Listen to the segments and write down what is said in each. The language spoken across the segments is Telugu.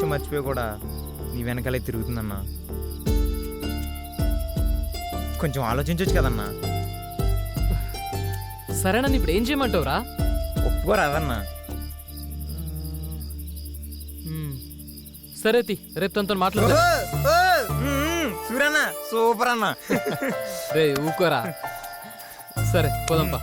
విషయం మర్చిపోయి కూడా నీ వెనకాలే తిరుగుతుందన్నా. కొంచెం ఆలోచించవచ్చు కదన్నా. సరే నన్ను ఇప్పుడు ఏం చేయమంటావురా? ఒప్పుకోరాదన్నా. సరే రేపు తనతో మాట్లాడు. సూరన్నా సూపర్ అన్నా. రే ఊకోరా. సరే పోదాంపా.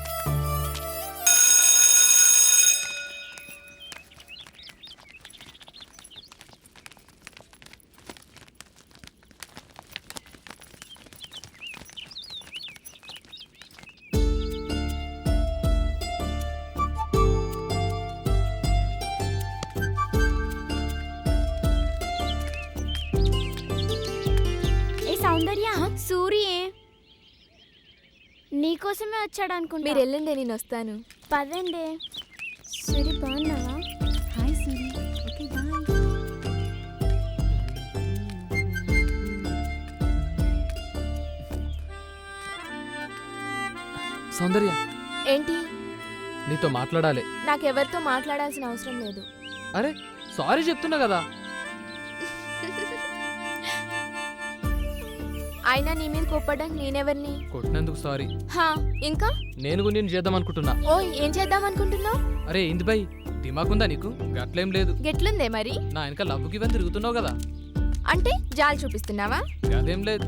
సౌందర్య, సూర్యే నీకోసమే వచ్చాడు అనుకుంటా. మీరు వెళ్ళండి, నేను వస్తాను. పదండి. సూరి బాగున్నావా? Hi Suri. Okay bye. Soundarya, ఏంటి? నీతో మాట్లాడాలి. నాకెవరితో మాట్లాడాల్సిన అవసరం లేదు. అరే సారీ చెప్తున్నా కదా. అయినా నీ మీద కోప్పడానికి నేనెవరిని? కొట్టినందుకు సారీ. ఇంకా నేను నేను చేద్దాం అనుకుంటున్నా. ఓ, ఏం చేద్దాం అనుకుంటున్నావు? అరే ఇంది బై, దిమాకుందా నీకు? గట్లేం లేదు. గెట్లుందే మరి? నా వెనక లవ్వుకి ఇవన్నీ తిరుగుతున్నావు కదా. అంటే జాలి చూపిస్తున్నావా? అదేం లేదు,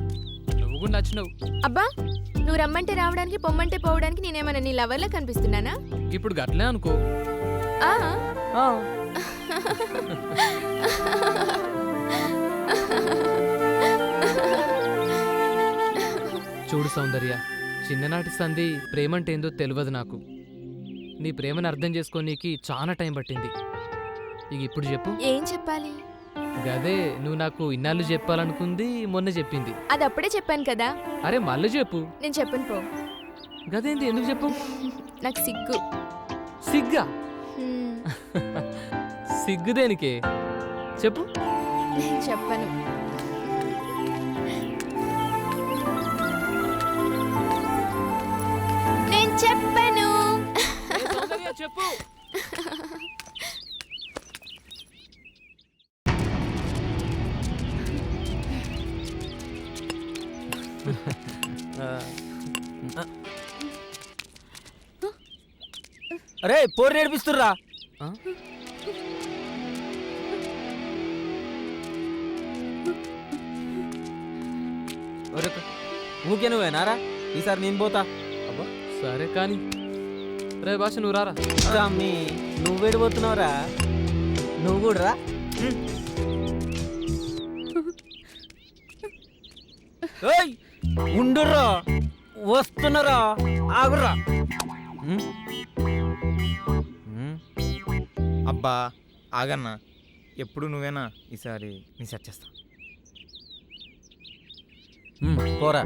నువ్వు కూడా నచ్చినావు. అబ్బా, నువ్వు రమ్మంటే రావడానికి పొమ్మంటే పోవడానికి నేనేమన్నా నీ లవర్లా కనిపిస్తున్నానా? ఇప్పుడు గట్లే అనుకో. చూడు సౌందర్య, చిన్ననాటి సంధి ప్రేమంటే ఏందో తెలియదు నాకు. నీ ప్రేమను అర్థం చేసుకోనీకి చాలా టైం పట్టింది. ఇక ఇప్పుడు చెప్పు. ఏం చెప్పాలి? గదే నువ్వు నాకు ఇన్నాళ్ళు చెప్పాలనుకుంది, మొన్న చెప్పింది. అది అప్పుడే చెప్పాను కదా. అరే మళ్ళీ చెప్పు. నేను చెప్పను పో. గదేంది, ఎందుకు చెప్పు? నాకు సిగ్గు. సిగ్గా? సిగ్గు దేనికే చెప్పు. నేను చెప్పను. నేను చెప్పను. చెప్పు. అరే పోరు నేర్పిస్తుర్రా. ఊకే నువ్వేనారా? ఈసారి నేను పోతా. అబ్బా సరే కానీ రే భాష నువ్వు రారా. అమ్మి నువ్వేడిపోతున్నావురా? నువ్వు కూడా రా. ఉండుర్రా, వస్తున్నారా, ఆగుర్రా. అబ్బా ఆగన్నా, ఎప్పుడు నువ్వేనా? ఈసారి నీ సెట్ చేస్తా. పోరా.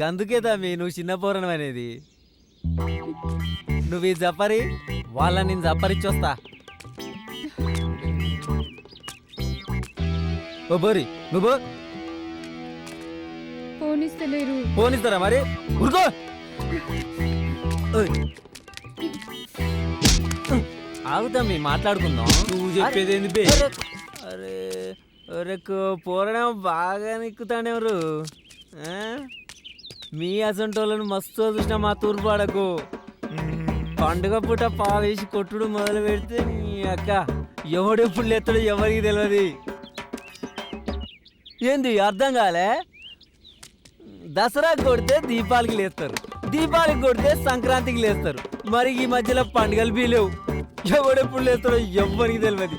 గందుకేదా నువ్వు చిన్న పోరడం అనేది. నువ్వు ఈ జపరి వాళ్ళని నేను జపరిచ్చొస్తా. ఓ బోరి నువ్వు పోనిస్తారా మరి? ఉరుకో. ఆగుతా మీ మాట్లాడుకుందాం. నువ్వు చెప్పేది ఏంది? అరే అరే పోరడం బాగా నిక్కుతాడెవరు? మీ అసంటోళ్ళను మస్తు చూసిన మా తూర్పాడకు. పండుగ పూట పావేసి కొట్టుడు మొదలు పెడితే నీ అక్క ఎవడెప్పుడు లేస్తాడో ఎవరికి తెలియదు. ఏంది అర్థం కాలే? దసరాకి కొడితే దీపాలకి లేస్తారు, దీపాలకి కొడితే సంక్రాంతికి లేస్తారు. మరి ఈ మధ్యలో పండుగలు బీలేవు. ఎవడెప్పుడు లేస్తాడో ఎవరికి తెలియదు.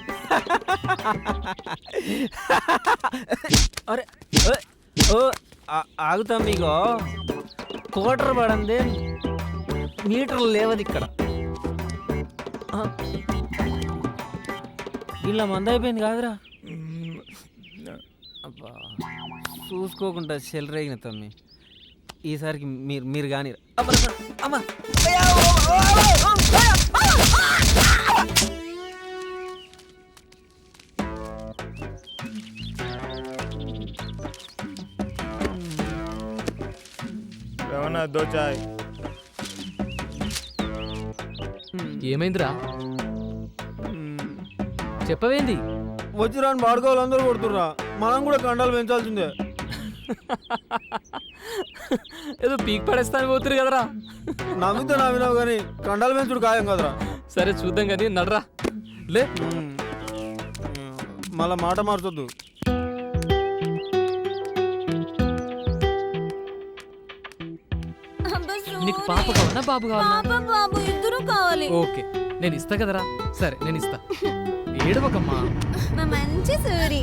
అరే ఓ ఆగుతాం. మీకు కోటర్ పడందే, మీటర్లు లేవదు ఇక్కడ. ఇలా మంద అయిపోయింది కాదురా. అబ్బా చూసుకోకుండా చెల్లరేగిన తమ్మి. ఈసారికి మీరు కానీ అమ్మా ఏమన్నా దోచాయ్ ఏమైందిరా చెప్పవేంది? వచ్చి రాని బాడుకోవాలి అందరూ కొడుతుర్రా, మనం కూడా కండాలు పెంచాల్సిందే. ఏదో పీక్ పడేస్తాను పోతురు కదరా. నమ్మితే నమ్మినావు కానీ కండాలు పెంచుడు ఖాయం కదరా. సరే చూద్దాం కానీ నడరా లే. మళ్ళా మాట మార్చొద్దు. నీకు పాప కావాలా బాబు కావాలా? బాబు ఇద్దరు కావాలి. ఓకే నేను ఇస్తా కదరా. సరే నేను ఇస్తా, ఏడవకమ్మా. మా మంచి సూరి.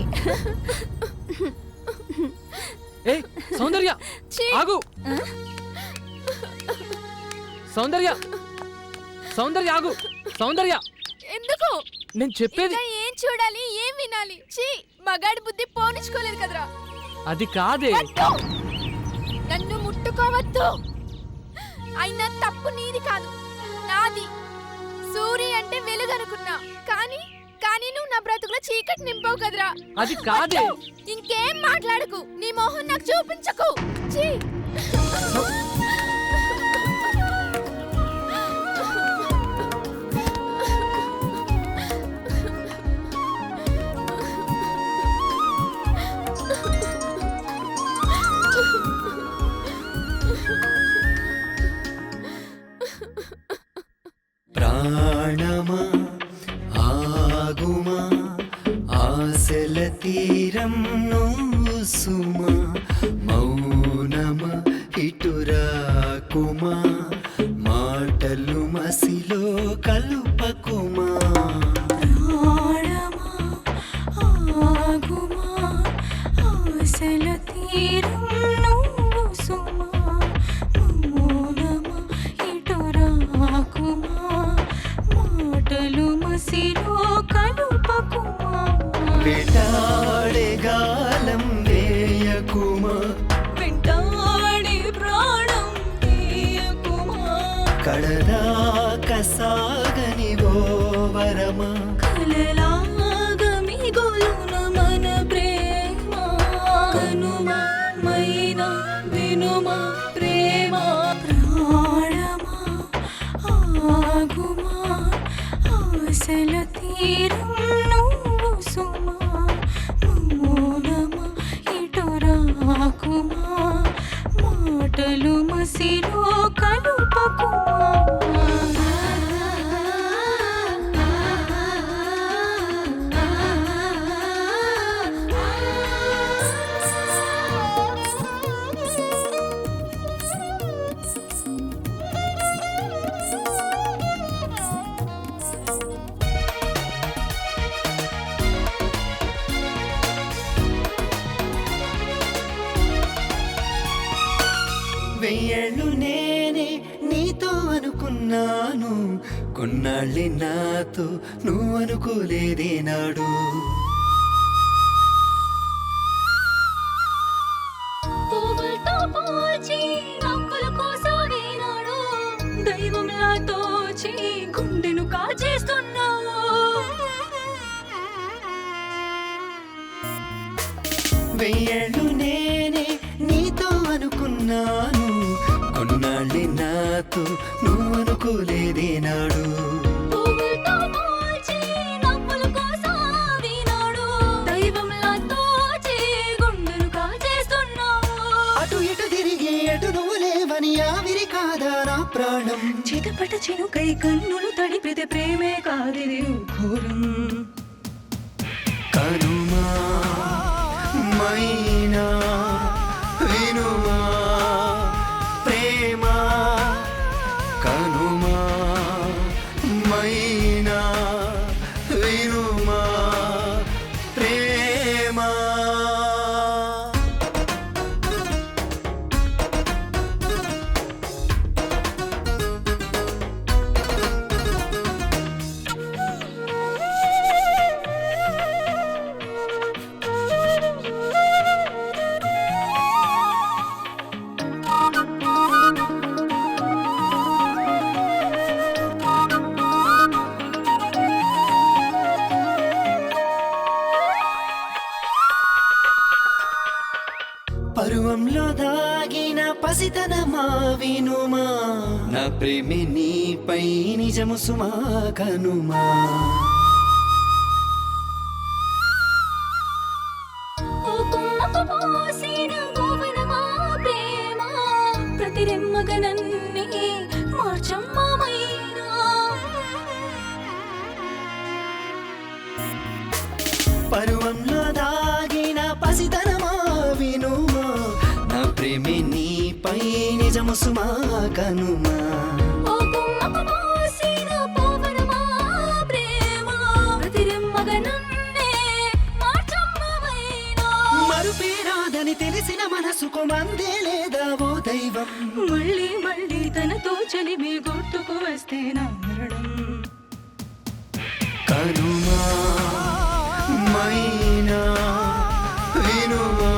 ఏ సౌందర్య ఆగు. సౌందర్య సౌందర్య ఆగు. సౌందర్య ఎందుకు? నేను చెప్పేది ఇంకా ఏం చూడాలి, ఏం వినాలి? ఛీ, మగాడి బుద్ధి పోనిచ్చుకోలేదు కదరా. అది కాదే. వద్దు, నన్ను ముట్టుకోవద్దు. అయినా తప్పు నీది కాదు, నాది. సూరి అంటే వెలుగనుకున్నా, కానీ కానీ నువ్వు నా బ్రతుకులో చీకటి నింపావు కదరా. అది కాదే. ఇంకేం మాట్లాడకు, నీ మొహం నాకు చూపించకు. ఛీ. ప్రాణమా ఆగుమా ఆశల తీరం నువ్వు సుమా మౌనమ ఇటురాకుమా మాటలు మసిలో కలుపకుమా ప్రాణమా ఆగుమా ఆశల తీరం నువ్వు సుమా మౌనమా ఇటురాకుమా మాటలు మసిలో కలుపకుమా వెంటాడే గాలం వేయకుమా వెంటాడే ప్రాణం తీయకుమా కడదాక సాగని ఓ వరమా కలలాగా మిగులున మన ప్రేమ కనుమా మైనా వినుమా ప్రేమ ప్రాణమా ఆగుమా ఆశల తీరం నువ్వు సుమా మౌనమా ఇటురాకుమా మాటలు మసిలో కలుపకుమా వెయ్యేళ్ళు నేనే నీతో అనుకున్నాను, కొన్నాళ్ళే నాతో నువ్వు అనుకోలేదే నాడు. పువ్వులతో పోల్చి నవ్వులకు సాగినాడు, దైవంలా తోచి గుండెను కాచేస్తున్నావు. వెయ్యేళ్ళు నేనే నీతో అనుకున్నాను, కొన్నాళ్ళే నాతో నువ్వు అనుకోలేదే నాడు. పువ్వులతో పోల్చి నవ్వులకు సాగినాడు, దైవంలా తోచి గుండెను కాచేస్తున్నావు. అటు ఇటు తిరిగి అటు నువ్వు లేవని ఆవిరి కాదా నా ప్రాణం. చిటపట చినుకై కన్నులు తడిపితే ప్రేమే కాదిది ఘోరం. కనుమా మైనా వినుమా ప్రేమ కనుమా మైనా వినుమా ప్రేమ. పసితనమా వినుమా నా ప్రేమే నీపై నిజము సుమా కనుమా ఓ కొమ్మకు పోసిన గోవనమా ప్రేమ ప్రతి రెమ్మగ నన్నే మార్చమ్మమైనా పరువంలో దాగిన పసితనమా వినుమా నా ప్రేమే నీపై నిజము సుమా కనుమా ఓ కొమ్మకు పోసిన గోవనమా ప్రేమ ప్రతి రెమ్మగ నన్నే మార్చమ్మమైనా మరుపేరాదని తెలిసిన మనసుకు మందే లేదా ఓ దైవం మళ్ళీ మళ్ళీ తనతో చలిమి గుర్తుకు వస్తే నా మరణం కనుమా మైనా వినుమా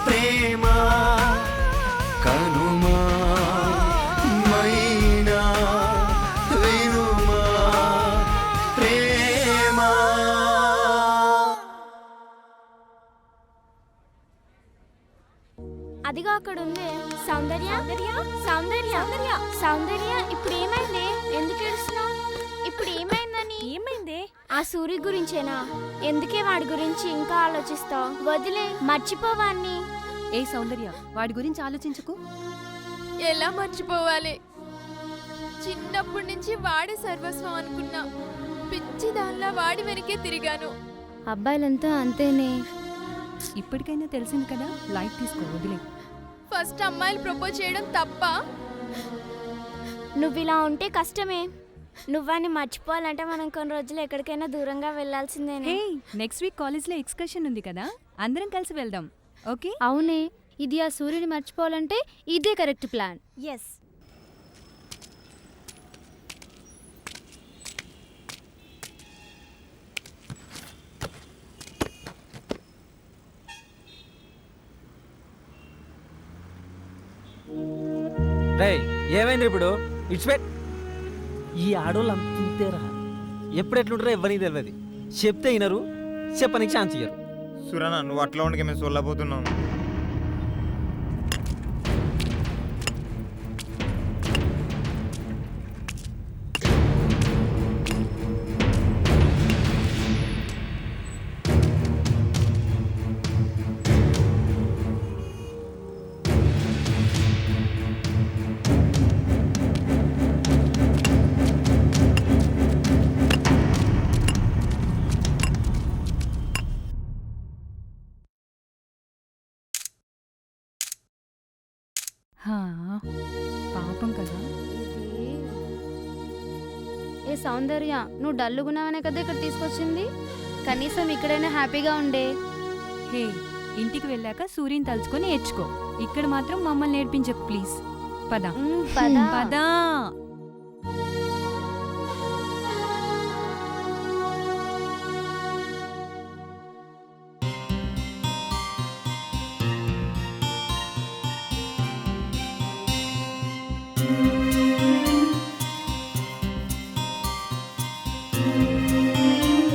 ప్రేమ కనుమా మైనా వినుమా ప్రేమ అదిగో అక్కడ ఉంది సౌందర్య సౌందర్య సౌందర్య ఇప్పుడు ఏమైంది? ఎందుకు ఏడుస్తున్నావు? ఇప్పుడు ఏమైందని? ఏమైంది? ఆ సూర్య గురించేనా? ఎందుకే వాడి గురించి ఇంకా ఆలోచిస్తావు? వదిలే, మర్చిపోవాన్ని. ఏ సౌందర్య, వాడి గురించి ఆలోచించుకు. ఎలా మర్చిపోవాలి? చిన్నప్పటి నుంచి వాడే సర్వస్వం అనుకున్నా. పిచ్చి దానిలా వాడి వెనకే తిరిగాను. అబ్బాయిలంతా అంతేనే. ఇప్పటికైనా తెలిసింది కదా, లైట్ తీసుకో, వదిలే. ఫస్ట్ అమ్మాయిలు ప్రపోజ్ చేయడం తప్ప? నువ్వు ఇలా ఉంటే కష్టమే. నువ్వని మర్చిపోవాలంటే మనం కొన్ని రోజులు ఎక్కడికైనా దూరంగా వెళ్ళాల్సిందేనే. హే, నెక్స్ట్ వీక్ కాలేజ్లో ఎక్స్కర్షన్ ఉంది కదా, అందరం కలిసి వెళ్దాం. ఓకే? అవునే, ఇది ఆ సూర్యుని మర్చిపోవాలంటే ఇదే కరెక్ట్ ప్లాన్. ఎస్. రేయ్, ఏమైంది ఇప్పుడు? ఇట్స్ ఈ ఆడోళ్ళు అంతేరా. ఎప్పుడు ఎట్లుంటారో ఎవరికి తెలియదు. చెప్తే వినరు, చెప్పనికి ఛాన్స్ ఇయ్యరు. సురనా, నువ్వు అట్లా ఉండగా మేము సొల్లబోతున్నాం. పాపం కదా. ఏ సౌందర్య, నువ్వు డల్లుగున్నావనే కదా ఇక్కడ తీసుకొచ్చింది. కనీసం ఇక్కడైనా హ్యాపీగా ఉండే. హే, ఇంటికి వెళ్ళాక సూర్యుని తలుచుకొని ఏడ్చుకో. ఇక్కడ మాత్రం మమ్మల్ని నేర్పించకు ప్లీజ్. పద పదా. పదా.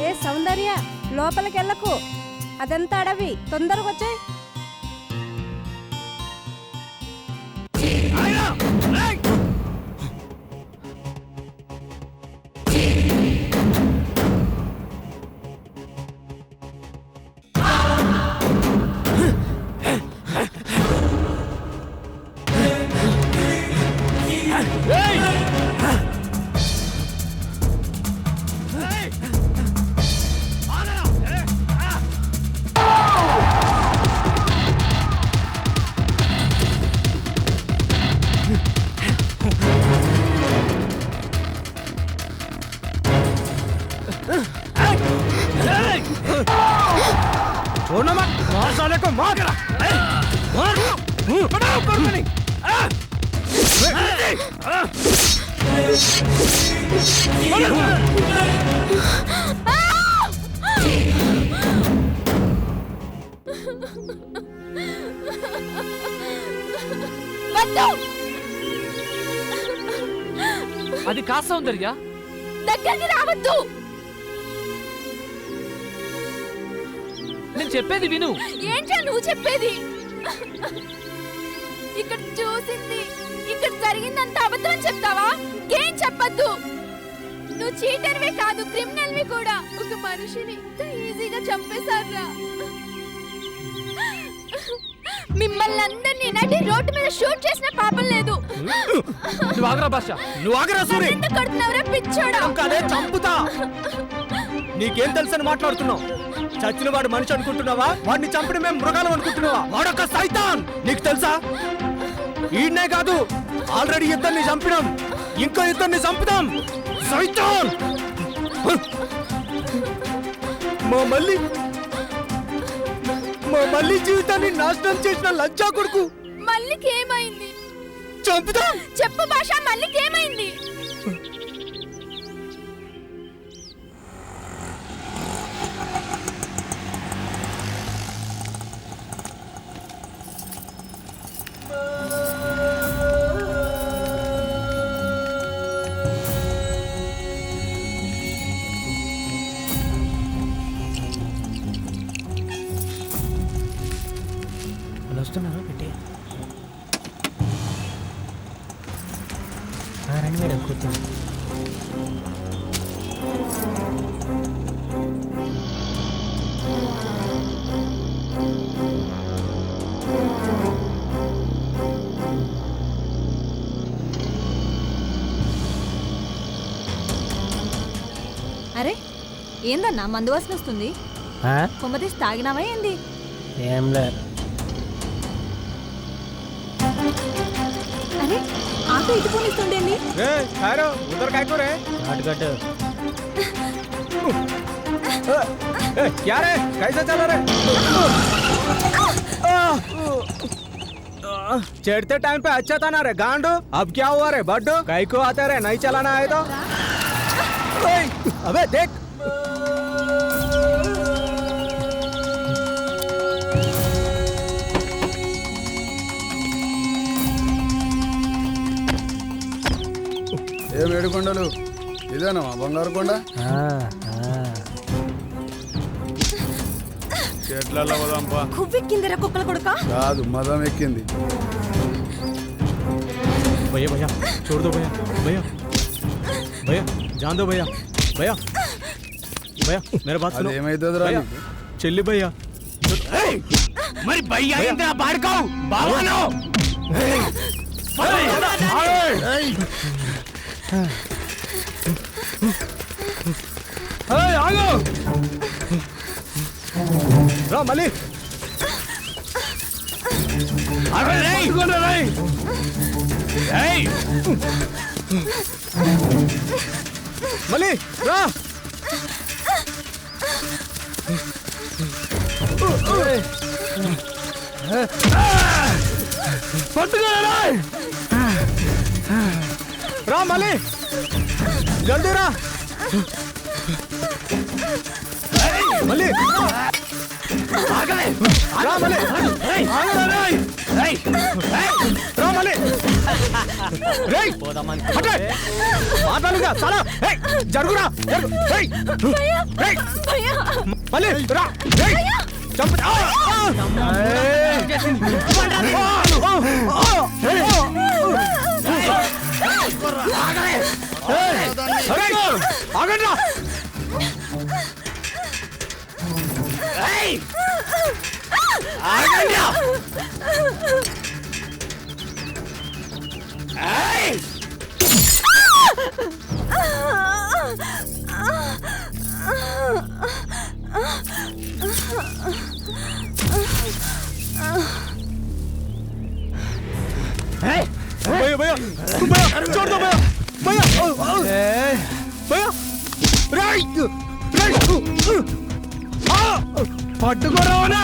ఏ సౌందర్య, లోపలికి వెళ్ళకు. అదంతా అడవి. తొందరగా వచ్చాయి. छोड़ना मत, मार साले को, मार करा, मार, बढ़ाओ कर मनी, అది కా సౌందర్య, దగ్గరికి రావద్దు. నేను చెప్పేది విను. ఏంటా నువ్వు చెప్పేది? ఇక్కడ చూసింది, ఇక్కడ జరిగిందంత అబద్ధం అని చెప్తావా? ఏం చెప్పద్దు. నువ్వు చీటర్వే కాదు, క్రిమినల్వి కూడా. ఒక మనిషిని ఇంత ఈజీగా చంపేశారా? మిమ్మల్ని అందరినీ నడి రోడ్డు మీద షూట్ చేసిన పాపం లేదు. నువ్వు ఆగరా భాష, నువ్వు ఆగరా సూరి. ఎందుకు కొడుతున్నావురా పిచ్చోడా? అదే చంపుతా. నీకేం తెలుసని మాట్లాడుతున్నావు? చచ్చిన వాడు మనిషి అనుకుంటున్నావా? వాడిని చంపిన మేము మృగాలం అనుకుంటున్నావా? వాడొక సైతాన్. నీకు తెలుసా? ఈయనే కాదు, ఆల్రెడీ ఇద్దరిని చంపినాం, ఇంకో ఇద్దరిని చంపుతాం. సైతాన్ మా మళ్ళీ జీవితాన్ని నాశనం చేసిన లంచా కొడుకు. మల్లికి ఏమైంది? చంపుతా. చెప్పు భాష, మల్లికి ఏమైంది? వస్తున్నారా పెట్టి రండి మేడం కూర్చోండి. అరే ఏందన్నా మందు వాసన వస్తుంది? కొమ్మతీసి తాగినావా ఏంది? ఏం లేదు. అరే ఆటో ఇటు పోనిస్తుండేంది? ఉదర్ కాయకో రే కట్ क्या रे कैसा चला रे? चढ़ते टाइम पे अच्छा था ना रे गांडू. अब क्या हुआ रे बड्डू? कई को आते रे नहीं चलाना है तो? अबे देख ఏం ఏడుకొండలు ఇదేనా మా బంగారు కొండ? చెట్లలో పోదాంపా. కువ్వెక్కిందిరా కుక్కల కొడుక. కాదు మదం ఎక్కింది. भैया भैया छोड़ दो भैया. भैया भैया जान दो भैया. भैया भैया मेरे बात सुनो. ఏమైతుందిరా भैया చెల్లి भैया. మరి భయ్యా ఏంటి ఆ బాడకావు బావనో? ఆగో రా మళ్ళీ మళ్ళీ రా. పట్టుగా రా మళ్ళీ జల్దీ రా మళ్ళీ రా మళ్ళీ రా మళ్ళీ మాట్లాడుగా చాలా జరుగురా మళ్ళీ రా చంపుతా. ఆగండ్రా भैया भैया भैया छोड़ दो भैया भैया भैया राइट राइट पट्टुको रावना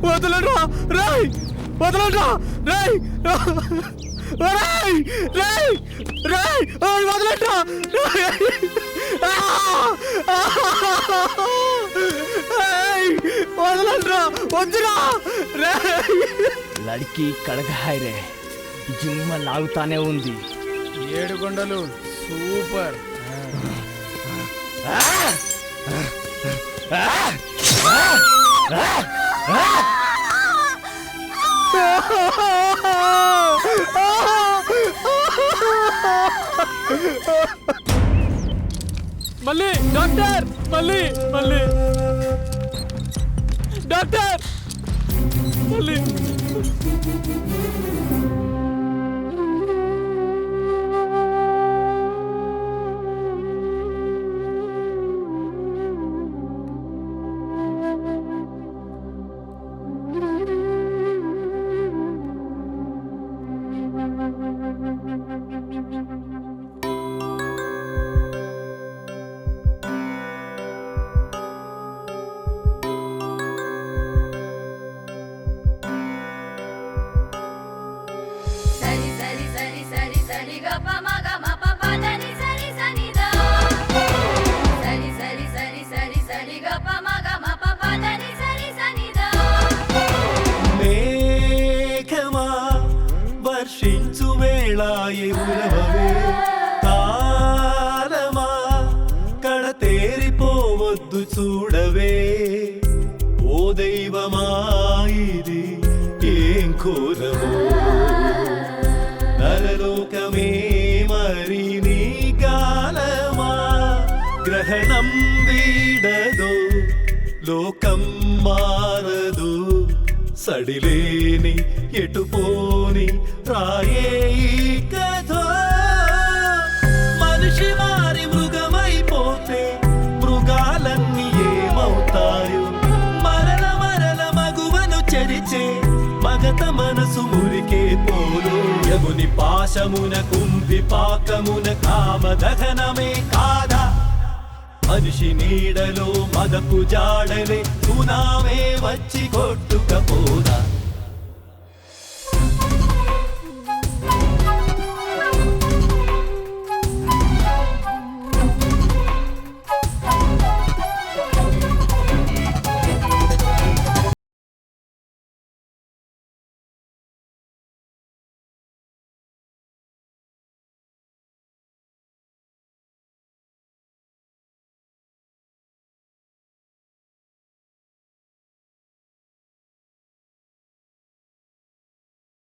వదలరా రాయ్ వదలరా రాయ్ రాయ్ రాయ్ రాయ్ వదలరా వదలరా వద్దురా రాయ్ లడికి కడగాయరే జిమ్మ లాగుతానే ఉంది. 7 కొండలు సూపర్. మళ్ళీ డాక్టర్, మళ్ళీ మళ్ళీ డాక్టర్, మళ్ళీ మేఘమా వర్షించు వేళ ఎవురవే కాలమా కడతేరిపోవద్దు చూడవే ఓ దైవమా ఇది ఏం కోరవో నరలోకమే మరి నీ కాలమా గ్రహణం వీడదో లోకం మారదు సడిలేని ఎటుపోని రాయే కథో మనిషి మారి మృగమైపోతే మృగాలన్నీ ఏమవుతాయో మరల మరల మగువను చెరిచే మగత మనసు మురికే పోలు యముని పాశమున కుంభి పాకమున కామదహనమే కాదా మనిషి నీడలో మదపు జాడలే సునామే వచ్చి కొట్టుకపోదా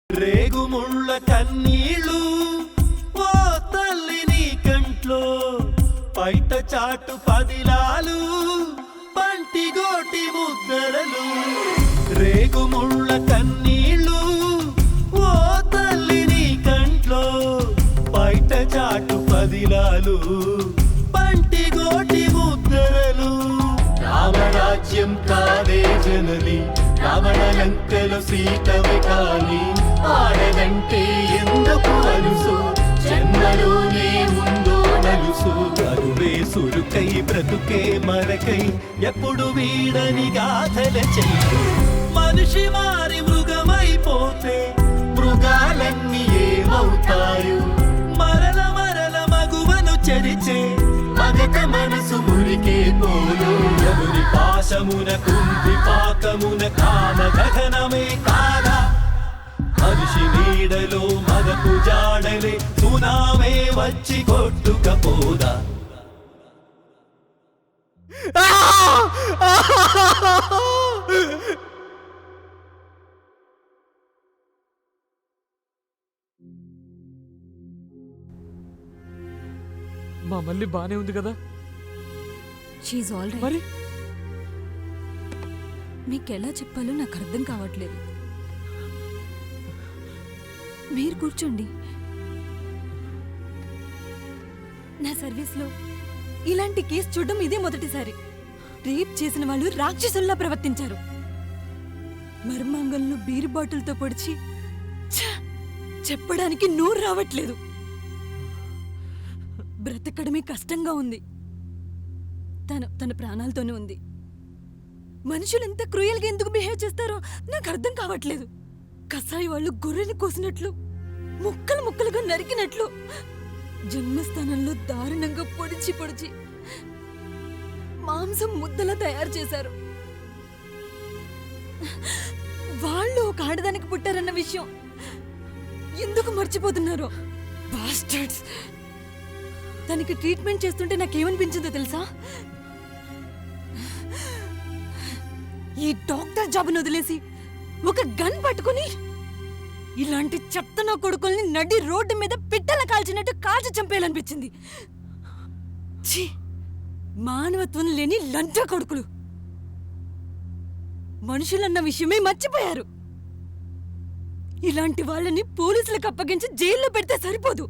రేగుముళ్ళ కన్నీళ్ళు ఓ తల్లి నీ కంట్లో పైట చాటు పదిలాలు పంటిగోటి ముద్దరలు రేగుముళ్ళ కన్నీళ్ళు ఓ తల్లి నీ కంట్లో పైట చాటు పదిలాలు పంటిగోటి ముద్దరలు రామరాజ్యం కాదే జనని రావణ లంకలో సీతవి కాని ఆడదంటే ఎందుకు అలుసు జన్మలోనే ఉందో నలుసు అరువే సురుకై బ్రతుకే మరకై ఎప్పుడు వీడని గాథల చెల్లు మనిషి మారి మృగమైపోతే మృగాలన్నీ ఏమవుతాయో మరల మరల మగువను చెరిచే మగత మనసు మురికే పోలు యముని పాశమున కుంభి పాకమున కామదహనమే కాదా మనిషి నీడలో మదపు జాడలే సునామే వచ్చి కొట్టుకపోదా మా మళ్ళీ బానే ఉంది కదా? షీఈ్ ఆల్ రైట్. మరి మీకెలా చెప్పాలో నాకు అర్థం కావట్లేదు. మీరు కూర్చోండి. నా సర్వీస్లో ఇలాంటి కేసు చూడడం ఇదే మొదటిసారి. రేప్ చేసిన వాళ్ళు రాక్షసుల్లా ప్రవర్తించారు. మర్మాంగంలో బీరు బాటిల్తో పొడిచి చెప్పడానికి నోరు రావట్లేదు. బ్రతకడమే కష్టంగా ఉంది. తన ప్రాణాలతోనే ఉంది. మనుషులు ఎంత క్రూయల్గా ఎందుకు బిహేవ్ చేస్తారో నాకు అర్థం కావట్లేదు. కసాయి వాళ్ళు గొర్రెని కోసినట్లు, ముక్కలు ముక్కలుగా నరికినట్లు, జన్మస్థానంలో దారుణంగా పొడిచి మాంసం ముద్దలా తయారు చేశారు. వాళ్ళు ఒక ఆడదానికి పుట్టారన్న విషయం ఎందుకు మర్చిపోతున్నారో బాస్టర్డ్స్. దానికి ట్రీట్మెంట్ చేస్తుంటే నాకేమనిపించిందో తెలుసా? ఈ డాక్టర్ జాబ్ను వదిలేసి ఒక గన్ పట్టుకుని ఇలాంటి చెత్త నా కొడుకుల్ని నడి రోడ్డు మీద పిట్టల కాల్చినట్టు కాల్చి చంపేయాలనిపించింది. ఛీ, మానవత్వం లేని లంచ కొడుకులు. మనుషులన్న విషయమే మర్చిపోయారు. ఇలాంటి వాళ్ళని పోలీసులకు అప్పగించి జైల్లో పెడితే సరిపోదు,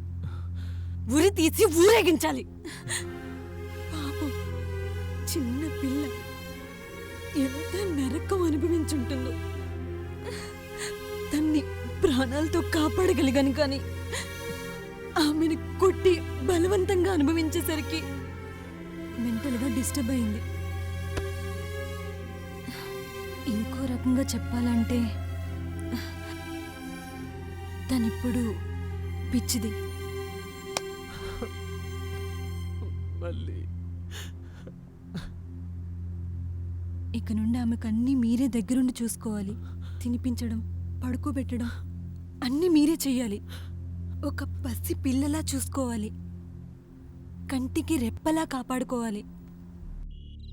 ఉరి తీసి ఊరేగించాలి. పాపం చిన్న పిల్ల ఎంత నరకం అనుభవించుంటుందో. తన్ని ప్రాణాలతో కాపాడగలిగాను కానీ ఆమెను కొట్టి బలవంతంగా అనుభవించేసరికి మెంటల్గా డిస్టర్బ్ అయింది. ఇంకో రకంగా చెప్పాలంటే తనిప్పుడు పిచ్చిది. ఇక నుండి ఆమెకు అన్నీ మీరే దగ్గరుండి చూసుకోవాలి. తినిపించడం, పడుకోబెట్టడం అన్నీ మీరే చెయ్యాలి. ఒక పసి పిల్లలా చూసుకోవాలి. కంటికి రెప్పలా కాపాడుకోవాలి.